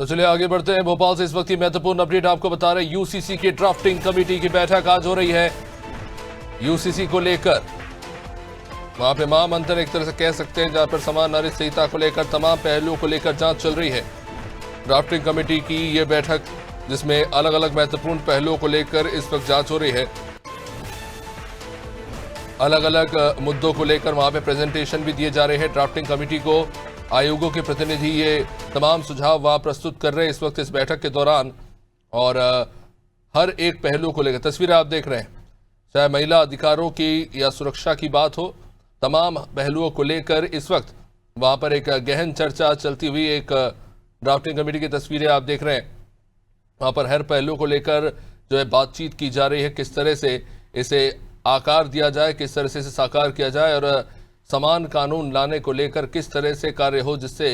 तो चलिए आगे बढ़ते हैं। भोपाल से इस वक्त की महत्वपूर्ण अपडेट आपको बता रहे हैं। यूसीसी की ड्राफ्टिंग कमेटी की बैठक आज हो रही है। यूसीसी को लेकर वहां पे महामंथन एक तरह से कह सकते हैं, जहां पर समान नागरिक संहिता को लेकर तमाम पहलुओं को लेकर जांच चल रही है। ड्राफ्टिंग कमेटी की ये बैठक जिसमें अलग अलग महत्वपूर्ण पहलुओं को लेकर इस वक्त जांच हो रही है। अलग अलग मुद्दों को लेकर वहां पे प्रेजेंटेशन भी दिए जा रहे हैं। ड्राफ्टिंग कमेटी को आयोगों के प्रतिनिधि ये तमाम सुझाव वहां प्रस्तुत कर रहे हैं इस वक्त इस बैठक के दौरान। और हर एक पहलू को लेकर तस्वीरें आप देख रहे हैं, चाहे महिला अधिकारों की या सुरक्षा की बात हो, तमाम पहलुओं को लेकर इस वक्त वहां पर एक गहन चर्चा चलती हुई एक ड्राफ्टिंग कमेटी की तस्वीरें आप देख रहे हैं। वहां पर हर पहलू को लेकर जो है बातचीत की जा रही है, किस तरह से इसे आकार दिया जाए, किस तरह से इसे साकार किया जाए और समान कानून लाने को लेकर किस तरह से कार्य हो जिससे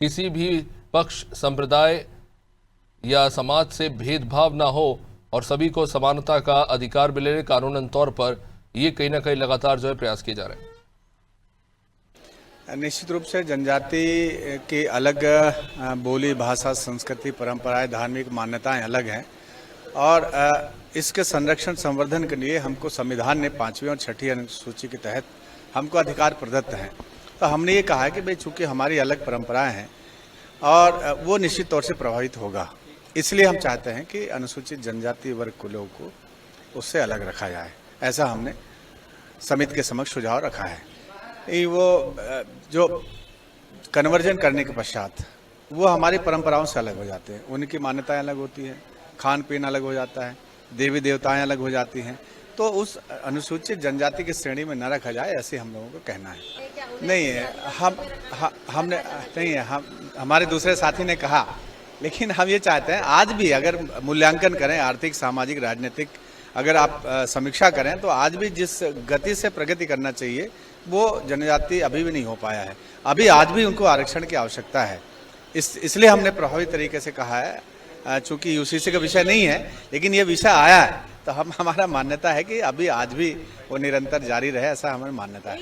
किसी भी पक्ष, संप्रदाय या समाज से भेदभाव ना हो और सभी को समानता का अधिकार मिले कानूनन तौर पर। ये कहीं ना कहीं लगातार जो है प्रयास किए जा रहे हैं। निश्चित रूप से जनजाति की अलग बोली, भाषा, संस्कृति, परंपराएं, धार्मिक मान्यताएं अलग हैं और इसके संरक्षण संवर्धन के लिए हमको संविधान ने 5वीं और 6ठी अनुसूची के तहत हमको अधिकार प्रदत्त हैं। तो हमने ये कहा है कि भाई चूंकि हमारी अलग परंपराएं हैं और वो निश्चित तौर से प्रभावित होगा, इसलिए हम चाहते हैं कि अनुसूचित जनजाति वर्ग के लोगों को उससे अलग रखा जाए। ऐसा हमने समिति के समक्ष सुझाव रखा है। वो जो कन्वर्जन करने के पश्चात वो हमारी परंपराओं से अलग हो जाते हैं, उनकी मान्यताएं अलग होती हैं, खान पीन अलग हो जाता है, देवी देवताएं अलग हो जाती हैं, तो उस अनुसूचित जनजाति की श्रेणी में न रखा जाए, ऐसे हम लोगों को कहना है। नहीं है हमने नहीं है, हमारे दूसरे साथी ने कहा, लेकिन हम ये चाहते हैं आज भी अगर मूल्यांकन करें, आर्थिक, सामाजिक, राजनीतिक अगर आप समीक्षा करें तो आज भी जिस गति से प्रगति करना चाहिए वो जनजाति अभी भी नहीं हो पाया है। अभी आज भी उनको आरक्षण की आवश्यकता है। इसलिए हमने प्रभावी तरीके से कहा है, चूंकि यूसीसी का विषय नहीं है लेकिन ये विषय आया है, तो हमारा मान्यता है कि अभी आज भी वो निरंतर जारी रहे, ऐसा हमारी मान्यता है।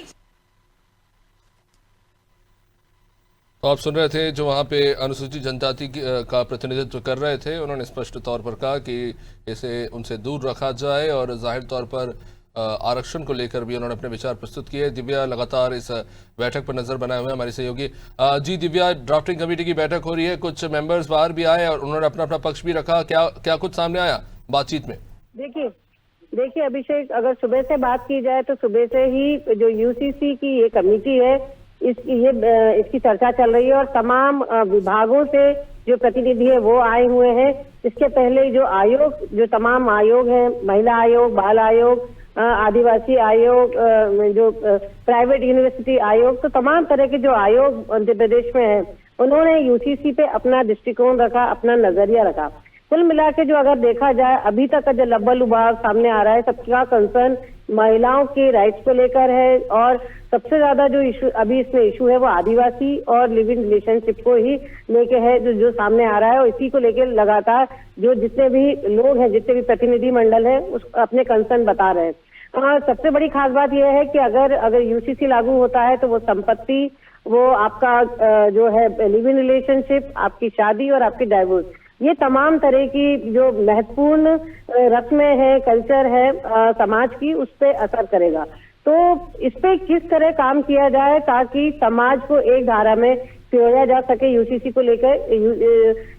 तो आप सुन रहे थे जो वहाँ पे अनुसूचित जनजाति का प्रतिनिधित्व कर रहे थे, उन्होंने स्पष्ट तौर पर कहा कि इसे उनसे दूर रखा जाए और जाहिर तौर पर आरक्षण को लेकर भी उन्होंने अपने विचार प्रस्तुत किए। दिव्या लगातार इस बैठक पर नजर बनाए हुए हमारी सहयोगी। जी दिव्या, ड्राफ्टिंग कमेटी की बैठक हो रही है, कुछ मेंबर्स बाहर भी आए और उन्होंने अपना अपना पक्ष भी रखा, क्या कुछ सामने आया बातचीत में? देखिए अभिषेक, अगर सुबह से बात की जाए तो सुबह से ही जो यूसीसी की ये कमेटी है इसकी चर्चा चल रही है और तमाम विभागों से जो प्रतिनिधि है वो आए हुए हैं। इसके पहले जो तमाम आयोग हैं, महिला आयोग, बाल आयोग, आदिवासी आयोग, जो प्राइवेट यूनिवर्सिटी आयोग, तो तमाम तरह के जो आयोग मध्य प्रदेश में हैं, उन्होंने यूसीसी पे अपना दृष्टिकोण रखा, अपना नजरिया रखा। कुल मिला के जो अगर देखा जाए अभी तक का जो लब्बल उबाल सामने आ रहा है, सबका कंसर्न महिलाओं के राइट्स को लेकर है और सबसे ज्यादा जो इशू अभी इसमें इशू है वो आदिवासी और लिव इन रिलेशनशिप को ही लेके है जो सामने आ रहा है। और इसी को लेकर लगातार जो जितने भी लोग हैं, जितने भी प्रतिनिधि मंडल है, उस अपने कंसर्न बता रहे हैं। सबसे बड़ी खास बात यह है कि अगर यूसीसी लागू होता है तो वो संपत्ति, वो आपका जो है लिव इन रिलेशनशिप, आपकी शादी और आपकी डाइवोर्स, ये तमाम तरह की जो महत्वपूर्ण रस्में हैं, कल्चर है समाज की, उस पर असर करेगा। तो इस पे किस तरह काम किया जाए ताकि समाज को एक धारा में पिरोया जा सके, यूसीसी को लेकर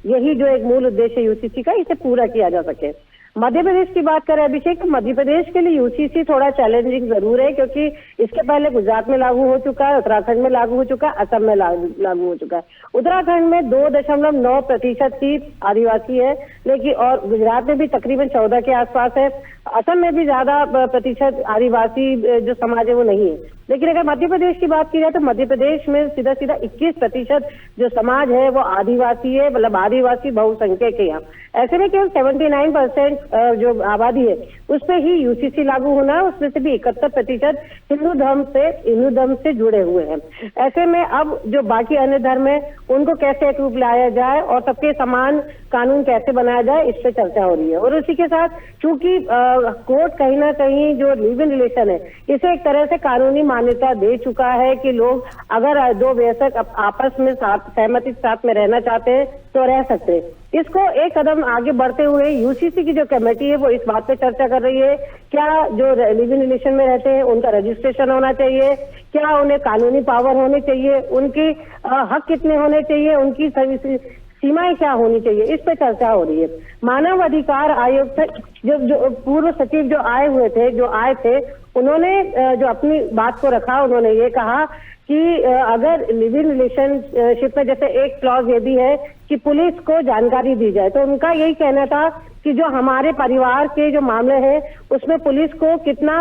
यही जो एक मूल उद्देश्य यूसीसी का, इसे पूरा किया जा सके। मध्य प्रदेश की बात करें अभिषेक, तो मध्य प्रदेश के लिए यूसीसी थोड़ा चैलेंजिंग जरूर है, क्योंकि इसके पहले गुजरात में लागू हो चुका है, उत्तराखंड में लागू हो चुका है, असम में लागू हो चुका है। उत्तराखंड में 2.9% ही आदिवासी है, लेकिन और गुजरात में भी तकरीबन 14 के आसपास है। असम में भी ज्यादा प्रतिशत आदिवासी जो समाज है वो नहीं है। लेकिन अगर मध्य प्रदेश की बात की जाए तो मध्य प्रदेश में सीधा 21% जो समाज है वो आदिवासी है, मतलब आदिवासी बहुसंख्यक है यहाँ। ऐसे में केवल 79% जो आबादी है उस पर ही यूसीसी लागू होना है, उसमें से भी 71% हिंदू धर्म से जुड़े हुए हैं। ऐसे में अब जो बाकी अन्य धर्म है उनको कैसे एक रूप लाया जाए और सबके समान कानून कैसे बनाया जाए, इस पर चर्चा हो रही है। और उसी के साथ चूंकि कोर्ट कहीं ना कहीं जो लिव इन रिलेशन है इसे एक तरह से कानूनी मान्यता दे चुका है कि लोग अगर दो वयस्क आपस में सहमति के साथ में रहना चाहते हैं तो रह सकते हैं। इसको एक कदम आगे बढ़ते हुए यूसीसी की जो कमेटी है वो इस बात पे चर्चा कर रही है, क्या जो लिव इन रिलेशन में रहते हैं उनका रजिस्ट्रेशन होना चाहिए, क्या उन्हें कानूनी पावर होनी चाहिए, उनकी हक कितने होने चाहिए, उनकी सीमाएं क्या होनी चाहिए, इस पे चर्चा हो रही है। मानव अधिकार आयोग से जो पूर्व सचिव जो आए थे उन्होंने जो अपनी बात को रखा, उन्होंने ये कहा कि अगर लिव इन रिलेशनशिप में जैसे एक क्लॉज ये भी है कि पुलिस को जानकारी दी जाए, तो उनका यही कहना था कि जो हमारे परिवार के जो मामले हैं उसमें पुलिस को कितना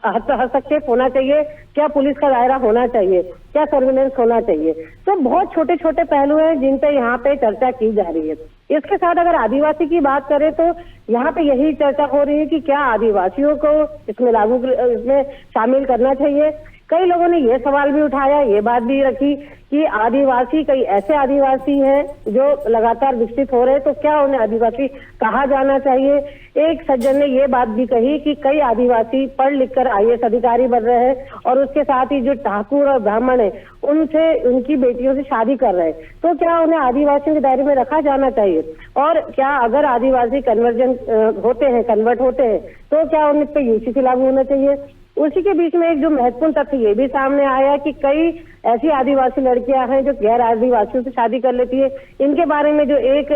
हस्तक्षेप होना चाहिए, क्या पुलिस का दायरा होना चाहिए, क्या सर्विलेंस होना चाहिए। तो बहुत छोटे छोटे पहलू हैं जिन पे यहाँ पे चर्चा की जा रही है। इसके साथ अगर आदिवासी की बात करें तो यहाँ पे यही चर्चा हो रही है कि क्या आदिवासियों को इसमें शामिल करना चाहिए। कई लोगों ने ये सवाल भी उठाया, ये बात भी रखी कि आदिवासी कई ऐसे आदिवासी हैं जो लगातार विकसित हो रहे हैं, तो क्या उन्हें आदिवासी कहा जाना चाहिए। एक सज्जन ने ये बात भी कही कि कई आदिवासी पढ़ लिखकर आईएएस अधिकारी बन रहे हैं और उसके साथ ही जो ठाकुर और ब्राह्मण है उनसे उनकी बेटियों से शादी कर रहे हैं, तो क्या उन्हें आदिवासियों के दायरे में रखा जाना चाहिए। और क्या अगर आदिवासी कन्वर्ट होते हैं तो क्या उन पे यूसीसी लागू होना चाहिए। उसी के बीच में एक जो महत्वपूर्ण तथ्य ये भी सामने आया कि कई ऐसी आदिवासी लड़कियां हैं जो गैर आदिवासियों से शादी कर लेती है। इनके बारे में जो एक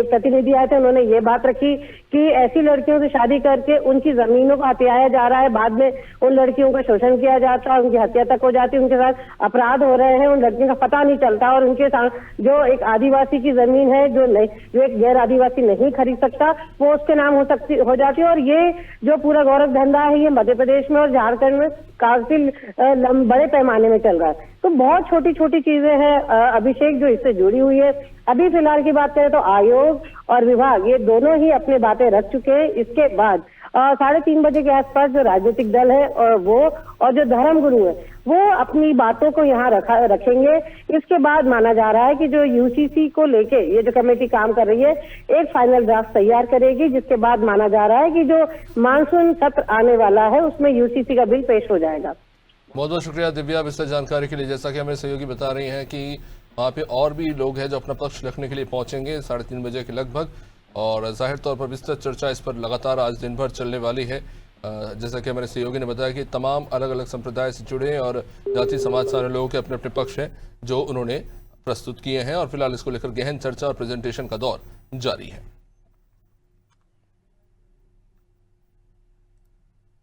प्रतिनिधि आए थे उन्होंने ये बात रखी कि ऐसी लड़कियों से शादी करके उनकी जमीनों को हथियाया जा रहा है, बाद में उन लड़कियों का शोषण किया जाता है, उनकी हत्या तक हो जाती है, उनके साथ अपराध हो रहे हैं, उन लड़कियों का पता नहीं चलता और उनके साथ जो एक आदिवासी की जमीन है जो एक गैर आदिवासी नहीं खरीद सकता वो उसके नाम हो जाती है। और ये जो पूरा गौरव धंधा है ये मध्य प्रदेश में और झारखंड में काफी बड़े पैमाने में चल रहा है। तो बहुत छोटी छोटी चीजें हैं अभिषेक जो इससे जुड़ी हुई है। अभी फिलहाल की बात करें तो आयोग और विभाग ये दोनों ही अपनी बातें रख चुके हैं। इसके बाद 3:30 बजे के आसपास जो राजनीतिक दल है और जो धर्मगुरु है वो अपनी बातों को यहाँ रखेंगे। इसके बाद माना जा रहा है कि जो यूसीसी को लेके ये जो कमेटी काम कर रही है एक फाइनल ड्राफ्ट तैयार करेगी, जिसके बाद माना जा रहा है कि जो मानसून सत्र आने वाला है उसमें यूसीसी का बिल पेश हो जाएगा। बहुत बहुत शुक्रिया दिव्या विस्तृत जानकारी के लिए। जैसा कि हमें सहयोगी बता रही हैं कि वहाँ पे और भी लोग हैं जो अपना पक्ष रखने के लिए पहुंचेंगे 3:30 बजे के लगभग, और जाहिर तौर पर विस्तृत चर्चा इस पर लगातार आज दिन भर चलने वाली है। जैसा कि हमारे सहयोगी ने बताया कि तमाम अलग अलग संप्रदाय से जुड़े और जाति समाज से लोगों के अपने अपने पक्ष हैं जो उन्होंने प्रस्तुत किए हैं और फिलहाल इसको लेकर गहन चर्चा और प्रेजेंटेशन का दौर जारी है।